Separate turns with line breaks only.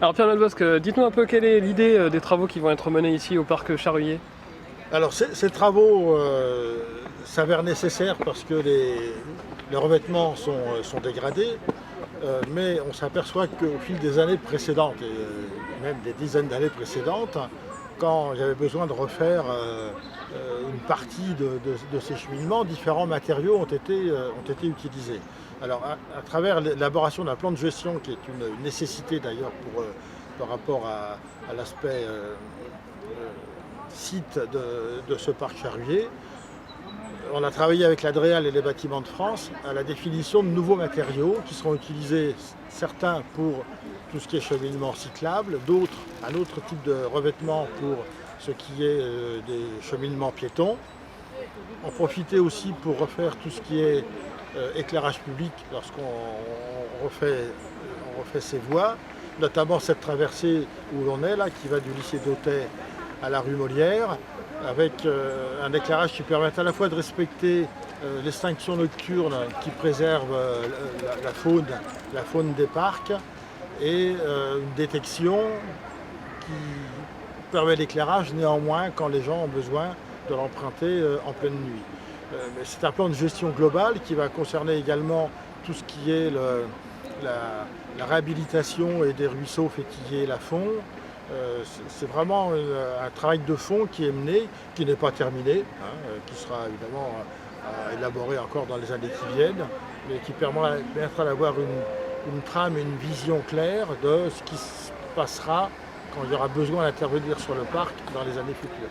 Alors Pierre Melbosque, dites-nous un peu quelle est l'idée des travaux qui vont être menés ici au parc Charruillet.
Alors ces travaux s'avèrent nécessaires parce que les revêtements sont dégradés, mais on s'aperçoit qu'au fil des années précédentes, et même des dizaines d'années précédentes, quand j'avais besoin de refaire une partie de ces cheminements, différents matériaux ont été utilisés. Alors à travers l'élaboration d'un plan de gestion, qui est une nécessité d'ailleurs par rapport à l'aspect site de ce parc Charruillet, on a travaillé avec l'Adréal et les Bâtiments de France à la définition de nouveaux matériaux qui seront utilisés, certains pour tout ce qui est cheminement cyclable, d'autres un autre type de revêtement pour ce qui est des cheminements piétons. En profiter aussi pour refaire tout ce qui est éclairage public lorsqu'on refait ces voies, notamment cette traversée où l'on est là, qui va du lycée d'Autey à la rue Molière, avec un éclairage qui permet à la fois de respecter l'extinction nocturne qui préserve la faune des parcs et une détection qui permet l'éclairage néanmoins quand les gens ont besoin de l'emprunter en pleine nuit. C'est un plan de gestion global qui va concerner également tout ce qui est la réhabilitation et des ruisseaux Fétillé et Lafond. C'est vraiment un travail de fond qui est mené, qui n'est pas terminé, qui sera évidemment élaboré encore dans les années qui viennent, mais qui permettra d'avoir une trame et une vision claire de ce qui se passera quand il y aura besoin d'intervenir sur le parc dans les années futures.